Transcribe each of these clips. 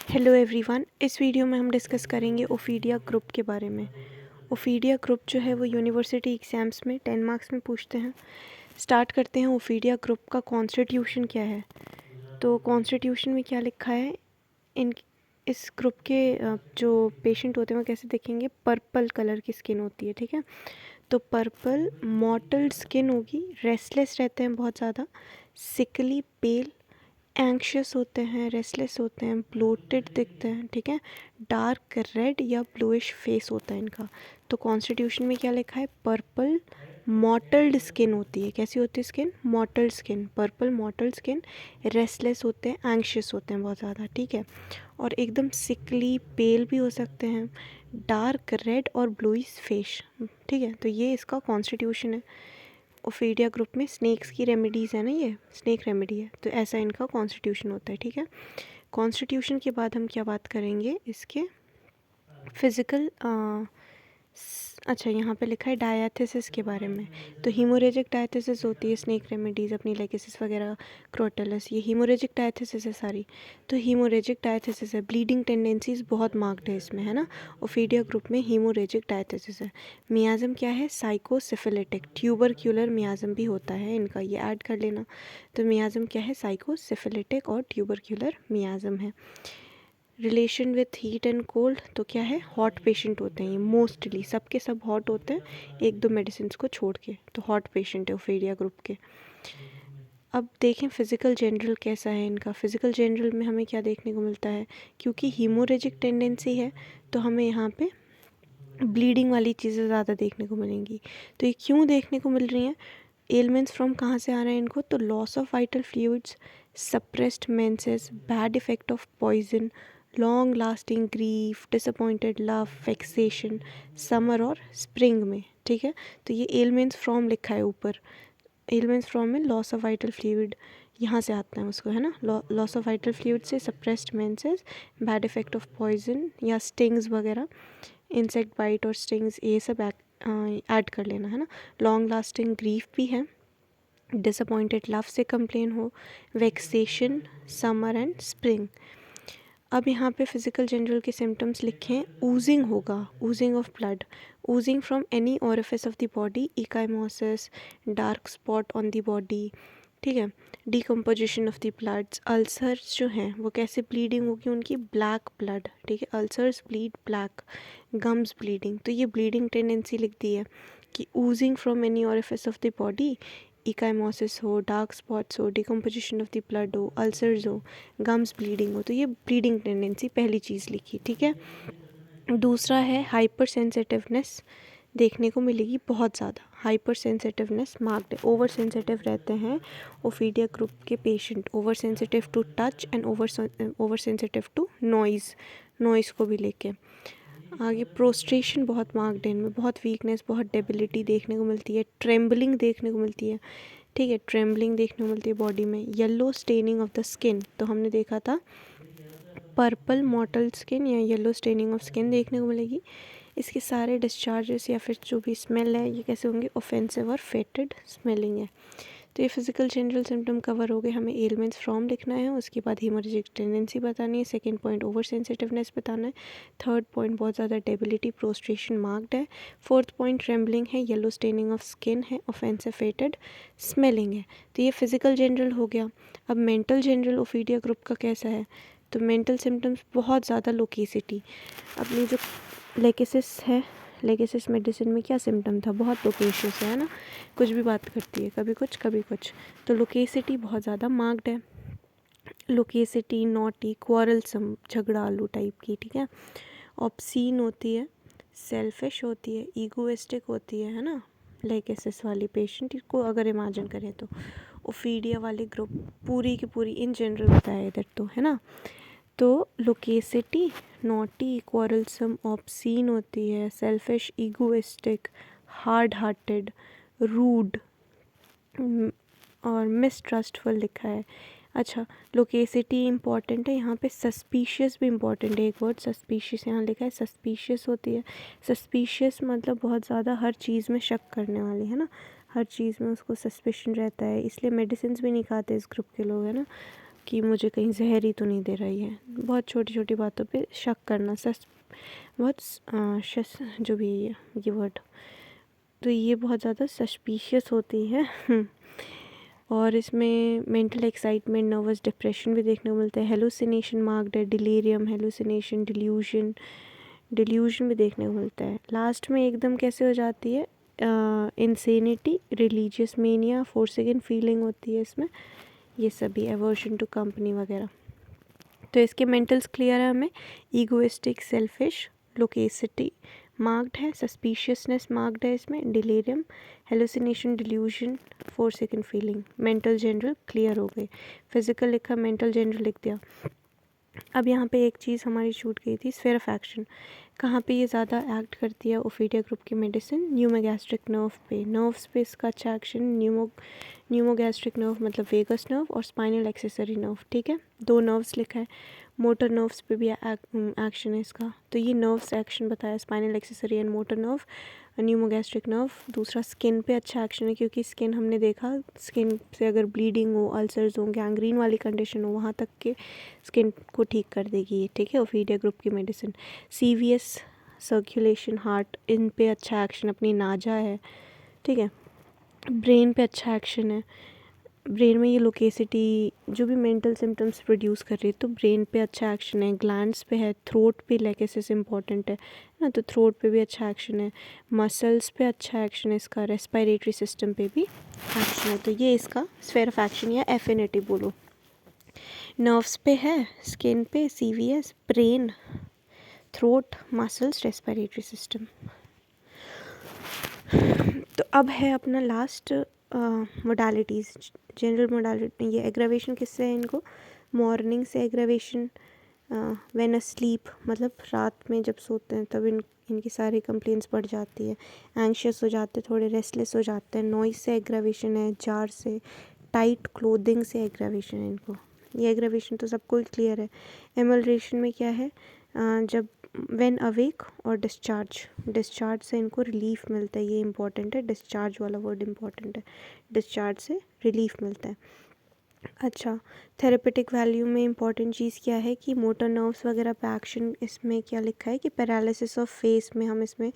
Hello everyone. इस video में हम डिस्कस करेंगे ओफीडिया ग्रुप के बारे में। ओफीडिया ग्रुप जो है वो यूनिवर्सिटी एग्ज़ाम्स में 10 मार्क्स में पूछते हैं। स्टार्ट करते हैं। ओफीडिया ग्रुप का कॉन्स्टिट्यूशन क्या है? तो कॉन्स्टिट्यूशन में क्या लिखा है, इन इस ग्रुप के जो पेशेंट होते हैं वो कैसे दिखेंगे? पर्पल कलर की स्किन होती है, ठीक है। तो पर्पल मॉटल्ड स्किन होगी, रेस्टलेस रहते हैं बहुत ज़्यादा, सिकली पेल, एंक्शियस होते हैं, रेस्टलेस होते हैं, ब्लोटेड दिखते हैं, ठीक है। डार्क रेड या ब्लूइश फेस होता है इनका। तो कॉन्स्टिट्यूशन में क्या लिखा है? पर्पल मॉटल्ड स्किन होती है। कैसी होती है skin? Mottled skin, purple mottled skin, restless होते हैं, एंक्शियस होते हैं बहुत ज़्यादा, ठीक है। और एकदम सिकली पेल भी हो सकते हैं, डार्क रेड और ब्लूइश फेस, ठीक है। तो ये इसका कॉन्स्टिट्यूशन है। ओफीडिया ग्रुप में स्नेक्स की रेमेडीज़ है ना, ये स्नेक रेमेडी है, तो ऐसा इनका कॉन्स्टिट्यूशन होता है, ठीक है। कॉन्स्टिट्यूशन के बाद हम क्या बात करेंगे? इसके फिज़िकल अच्छा, यहाँ पे लिखा है डायथिसिस के बारे में। तो हीमोरेजिक डायथिसिस होती है स्नेक रेमेडीज़ अपनी, लाइकेसिस वगैरह, क्रोटलस, ये हीमोरेजिक डायथिसिस है सारी। तो हीमोरेजिक डायथिसिस है, ब्लीडिंग टेंडेंसीज बहुत मार्क्ड है इसमें, है ना। ओफीडिया ग्रुप में हीमोरेजिक डायथिसिस है। मियाज़म क्या है? साइकोसिफिलिटिक, ट्यूबरक्यूलर मियाज़म भी होता है इनका, ये ऐड कर लेना। तो मियाज़म क्या है? साइकोसिफिलिटिक और ट्यूबरक्यूलर मियाज़म है। Relation with heat and cold, तो क्या है? हॉट पेशेंट होते हैं ये, मोस्टली सबके सब हॉट होते हैं, एक दो मेडिसिन को छोड़ के, तो हॉट पेशेंट है ओफीडिया ग्रुप के। अब देखें फिज़िकल जनरल कैसा है इनका। फिज़िकल जनरल में हमें क्या देखने को मिलता है? क्योंकि हीमोरेजिक टेंडेंसी है तो हमें यहाँ पे ब्लीडिंग वाली चीज़ें ज़्यादा देखने को मिलेंगी। तो ये क्यों देखने को मिल रही हैं? एलिमेंट्स फ्रॉम कहाँ से आ रहे हैं इनको? तो loss of vital fluids, suppressed menses, bad effect of poison, long lasting grief, disappointed love, vexation, summer और स्प्रिंग में, ठीक है। तो ये एलिमेंट्स फ्रॉम लिखा है ऊपर। एलिमेंट्स फ्रॉम में लॉस ऑफ वाइटल फ्लूइड यहाँ से आता है उसको, है ना। लॉस ऑफ वाइटल फ्लूइड से suppressed menses, bad effect of poison या स्टिंग्स वगैरह, इंसेक्ट बाइट और स्टिंग्स, ये सब ऐड कर लेना, है ना। लॉन्ग लास्टिंग ग्रीफ भी है, डिसअपॉइंटेड लव से कंप्लेन हो, वेक्सेशन, समर एंड स्प्रिंग। अब यहाँ पे फिज़िकल जनरल के सिम्टम्स लिखें। ऊजिंग होगा, oozing of blood, oozing from any orifice of the body, ecchymosis, dark spot on the body, ठीक है। Decomposition of the bloods, ulcers जो हैं वो कैसे ब्लीडिंग होगी उनकी? ब्लैक ब्लड, ठीक है। Ulcers bleed black, gums bleeding, तो ये ब्लीडिंग टेंडेंसी लिख दी है कि oozing from any orifice of the body, ecchymosis हो, डार्क स्पॉट्स हो, डिकम्पोजिशन ऑफ द ब्लड हो, अल्सर्स हो, गम्स ब्लीडिंग हो, तो ये ब्लीडिंग टेंडेंसी पहली चीज़ लिखी, ठीक है। दूसरा है हाइपर सेंसिटिवनेस देखने को मिलेगी बहुत ज़्यादा। Hyper sensitiveness marked, over sensitive रहते हैं ओफीडिया ग्रुप के patient, over sensitive to touch and over sensitive to noise को भी लेके। आगे प्रोस्ट्रेशन बहुत मार्क्ड है इनमें, बहुत वीकनेस, बहुत डेबिलिटी देखने को मिलती है, ट्रेम्बलिंग देखने को मिलती है, ठीक है। ट्रेम्बलिंग देखने को मिलती है बॉडी में। Yellow staining of the skin, तो हमने देखा था पर्पल मॉटल स्किन या येलो स्टेनिंग ऑफ स्किन देखने को मिलेगी। इसके सारे डिस्चार्जेस या फिर जो भी स्मेल है ये कैसे होंगे? ऑफेंसिव और फेटेड स्मेलिंग है। तो ये फिजिकल जनरल सिम्टम कवर हो गए। हमें एलिमेंट्स फ्रॉम लिखना है, उसके बाद हीमोरेजिक टेंडेंसी बतानी है, सेकंड पॉइंट ओवर सेंसिटिवनेस बताना है, थर्ड पॉइंट बहुत ज़्यादा डेबिलिटी, प्रोस्ट्रेशन मार्क्ड है, फोर्थ पॉइंट ट्रेम्बलिंग है, येलो स्टेनिंग ऑफ स्किन है, ऑफेंसिव फेटेड स्मेलिंग है। तो ये फिजिकल जनरल हो गया। अब मेंटल जनरल ओफीडिया ग्रुप का कैसा है? तो मेंटल सिम्टम्स बहुत ज़्यादा लोकेसिटी, अपनी जो लेकेसिस है, लेकेसिस मेडिसिन में क्या सिम्टम था? बहुत लोकेशियस है ना, कुछ भी बात करती है, कभी कुछ कभी कुछ। तो लोकेसिटी बहुत ज़्यादा मार्क्ड है। लोकेसिटी, नॉटी, क्वारलसम, झगड़ालू टाइप की, ठीक है। ऑब्सीन होती है, सेल्फिश होती है, ईगोइस्टिक होती है ना, लेकेसिस वाली पेशेंट को अगर इमेजिन करें तो। ओफीडिया वाली ग्रुप पूरी की पूरी इन जनरल बताया इधर तो, है ना। तो लोकेसिटी, नॉटी, क्वारलसम, ऑब्सीन होती है, selfish, egoistic, hard hearted, rude और मिसट्रस्टफुल लिखा है। अच्छा, लोकेसिटी इंपॉर्टेंट है, यहाँ पे सस्पिशियस भी इंपॉर्टेंट है। एक वर्ड सस्पिशियस यहाँ लिखा है, सस्पिशियस होती है। सस्पिशियस मतलब बहुत ज़्यादा हर चीज़ में शक करने वाली, है ना, हर चीज़ में उसको सस्पिशन रहता है, इसलिए मेडिसिन भी नहीं खाते इस ग्रुप के लोग, है ना। कि मुझे कहीं जहर ही तो नहीं दे रही है। बहुत छोटी छोटी बातों पे शक करना, बहुत जो भी है ये वर्ड, तो ये बहुत ज़्यादा सस्पिशियस होती है। और इसमें मेंटल एक्साइटमेंट, नर्वस डिप्रेशन भी देखने को मिलता है। हेलुसिनेशन मार्क्ड है, डिलीरियम, हेलुसिनेशन, डिल्यूजन भी देखने को मिलता है। लास्ट में एकदम कैसे हो जाती है, इंसेनिटी, रिलीजियस मेनिया, फोर्सिगन फीलिंग होती है इसमें, ये सभी एवर्शन टू कंपनी वगैरह। तो इसके मेंटल्स क्लियर है हमें, ईगोइस्टिक, सेल्फिश, लोकेसिटी मार्क्ड है, सस्पिशियसनेस मार्क्ड है इसमें, delirium, hallucination, delusion, forsaken feeling. Mental general clear हो गए। फिजिकल लिखा, मेंटल जनरल लिख दिया। अब यहाँ पे एक चीज़ हमारी छूट गई थी, स्फीयर ऑफ एक्शन। कहाँ पे ये ज़्यादा एक्ट करती है ओफीडिया ग्रुप की मेडिसिन, न्यूमोगैस्ट्रिक नर्व पे। नर्व्स पे इसका अच्छा एक्शन, न्यूमोगैस्ट्रिक नर्व मतलब वेगस नर्व और स्पाइनल एक्सेसरी नर्व, ठीक है। 2 नर्व्स लिखा है। मोटर नर्व्स पे भी एक्शन है इसका, तो ये नर्व्स एक्शन बताया, spinal accessory and motor nerve, pneumogastric nerve. दूसरा स्किन पे अच्छा एक्शन है, क्योंकि स्किन हमने देखा, स्किन से अगर ब्लीडिंग हो, अल्सर्स हो, गैंग्रीन वाली कंडीशन हो, वहाँ तक के स्किन को ठीक कर देगी ये, ठीक है, ओफीडिया ग्रुप की मेडिसिन। CVS, सर्कुलेशन, हार्ट, इन पे अच्छा एक्शन, अपनी नाजा है, ठीक है। ब्रेन पे अच्छा एक्शन है, ब्रेन में ये लोकेसिटी जो भी मेंटल सिम्टम्स प्रोड्यूस कर रही है, तो ब्रेन पे अच्छा एक्शन है। ग्लैंड्स पे है, थ्रोट पे लेकेसिस इंपॉर्टेंट है ना, तो थ्रोट पे भी अच्छा एक्शन है। मसल्स पे अच्छा एक्शन है इसका, रेस्पिरेटरी सिस्टम पे भी एक्शन है। तो ये इसका स्फीयर ऑफ एक्शन या एफिनिटी बोलो। नर्व्स पे है, स्किन पे, CVS, brain, throat, muscles, respiratory system. तो अब है अपना लास्ट मोडालिटीज़, जनरल मोडालिटी। ये एग्रावेशन किससे है इनको, मॉर्निंग से एग्रावेशन, व्हेन अस्लीप मतलब रात में जब सोते हैं तब इनकी सारी कंप्लेंट्स बढ़ जाती है। एंग्शियस हो जाते हैं, थोड़े रेस्टलेस हो जाते हैं। नॉइस से एग्रावेशन है, जार से, टाइट क्लोथिंग से एग्रावेशन है इनको। ये एग्रावेशन तो सबको ही क्लियर है। एमल्ट्रेशन में क्या है, जब व्हेन अवेक और डिस्चार्ज से इनको रिलीफ मिलता है, ये इंपॉर्टेंट है, डिस्चार्ज वाला वर्ड इंपॉर्टेंट है, डिस्चार्ज से रिलीफ मिलता है। अच्छा, थेरेपेटिक वैल्यू में इंपॉर्टेंट चीज़ क्या है कि मोटर नर्व्स वगैरह पे एक्शन, इसमें क्या लिखा है कि पैरालिसिस ऑफ फेस में हम इसमें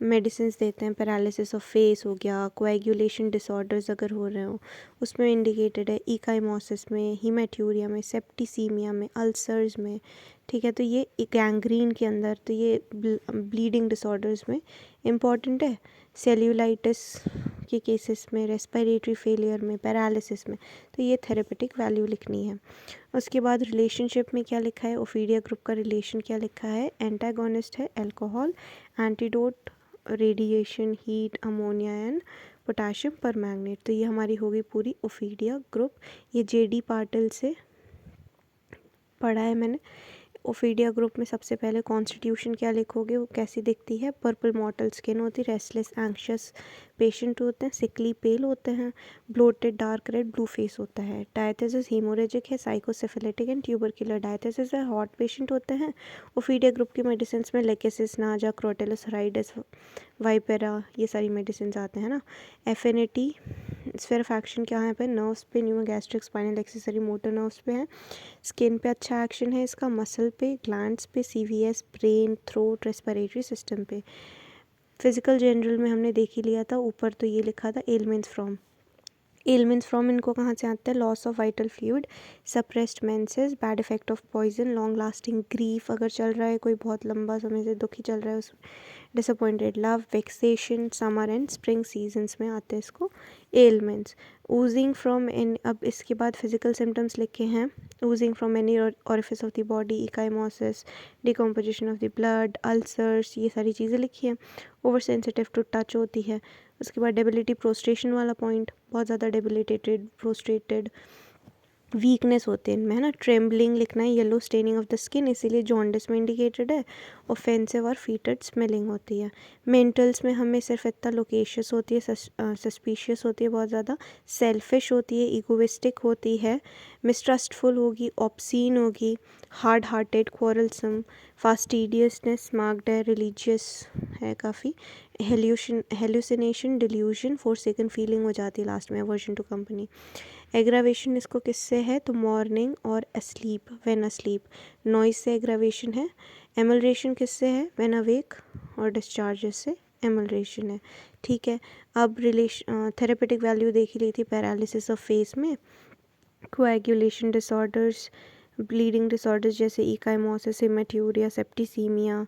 मेडिसिन देते हैं। पैरालिसिस ऑफ फेस हो गया, कोएगुलेशन डिसऑर्डर्स अगर हो रहे हो उसमें इंडिकेटेड है, इकाइमोसिस में, हीमेट्यूरिया में, सेप्टिसीमिया में, अल्सर्स में, ठीक है। तो ये गैंग्रीन के अंदर, तो ये ब्लीडिंग डिसऑर्डर्स में इम्पॉर्टेंट है। सेल्यूलाइटिस के केसेस में, रेस्पिरेटरी फेलियर में, पैरालिसिस में, तो ये थेरेपेटिक वैल्यू लिखनी है। उसके बाद रिलेशनशिप में क्या लिखा है, ओफीडिया ग्रुप का रिलेशन क्या लिखा है, एंटागोनिस्ट है alcohol, antidote radiation, heat, ammonia and potassium permanganate. तो ये हमारी होगी पूरी ओफीडिया ग्रुप। ये JD पाटिल से पढ़ा है मैंने। ओफीडिया ग्रुप में सबसे पहले कॉन्स्टिट्यूशन क्या लिखोगे, वो कैसी दिखती है, पर्पल मॉटल स्किन होती है, रेस्टलेस एंक्शियस पेशेंट होते हैं, सिकली पेल होते हैं, bloated dark red blue face होता है। डायथिसिस हीमोरेजिक है, साइकोसिफिलिटिक एंड ट्यूबरकुलर डायथिसिस है, हॉट पेशेंट होते हैं। ओफीडिया ग्रुप की मेडिसिन में लेकेसिस, नाजा, क्रोटेलस हराइडस, वाइपेरा, ये सारी मेडिसिन आते हैं ना। एफिनिटी, स्फीयर ऑफ एक्शन क्या है पे, नर्व्स पे, न्यूमोगैस्ट्रिक, स्पाइनल एक्सेसरी, मोटर नर्व्स पे है। स्किन पे अच्छा एक्शन है इसका, मसल पे, ग्लैंड्स पे, CVS, brain, throat, respiratory system पे। फिजिकल जनरल में हमने देख ही लिया था, ऊपर तो ये लिखा था एलिमेंट्स फ्रॉम इनको कहाँ से आते हैं, loss of vital fluid, suppressed menses, bad effect of poison, long lasting grief अगर चल रहा है, कोई बहुत लंबा समय से दुखी चल रहा है उस, disappointed love, vexation, summer and spring seasons में आते हैं इसको एलिमेंट्स। ऊजिंग फ्रॉम एन, अब इसके बाद फिजिकल सिम्टम्स लिखे हैं, oozing from any orifice of the body, ecchymosis, decomposition of the blood, ulcers, ये सारी चीज़ें लिखी हैं। ओवर सेंसिटिव टू टच होती है। उसके बाद डेबिलिटी, प्रोस्ट्रेशन वाला पॉइंट, बहुत ज़्यादा डेबिलिटेटेड, प्रोस्ट्रेटेड, वीकनेस होते हैं इनमें, है ना। ट्रेम्बलिंग लिखना है, yellow staining of the skin, इसीलिए जॉन्डिस में इंडिकेटेड है। ऑफेंसिव और फीटेड स्मेलिंग होती है। मेंटल्स में हमें सिर्फ इतना लोकेशियस होती है, सस्पिशियस होती है बहुत ज़्यादा, सेल्फिश होती है, इगोइस्टिक होती है, मिसट्रस्टफुल होगी, ऑब्सीन होगी, हार्ड हार्टेड, क्वारलसम, फास्टिडियसनेस मार्क्ड है, रिलीजियस है काफ़ी, हेल्यूसिनेशन, डिल्यूजन, फोरसेकन फीलिंग हो जाती है लास्ट में, अवर्जन टू कंपनी। एग्रावेशन इसको किससे है, तो मॉर्निंग और अस्लीप, व्हेन अस्लीप। नॉइज से एग्रावेशन है। एमलरेशन किससे है, व्हेन अवेक, और डिस्चार्जेस से एमलरेशन है। ठीक है, अब थेरेपेटिक वैल्यू देख ही ली थी पैरालिसिस ऑफ फेस में। कोएगुलेशन डिसऑर्डर्स, ब्लीडिंग डिसऑर्डर्स जैसे ecchymosis, हेमेट्यूरिया, septicaemia,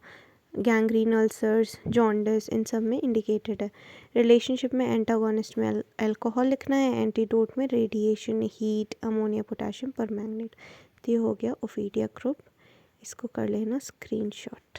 gangrene ulcers, jaundice, इन सब में इंडिकेटेड है। रिलेशनशिप में एंटागोनिस्ट में अल्कोहल लिखना है, एंटीडोट में radiation, heat, ammonia, potassium permanganate. तो ये हो गया ओफीडिया ग्रुप, इसको कर लेना स्क्रीनशॉट।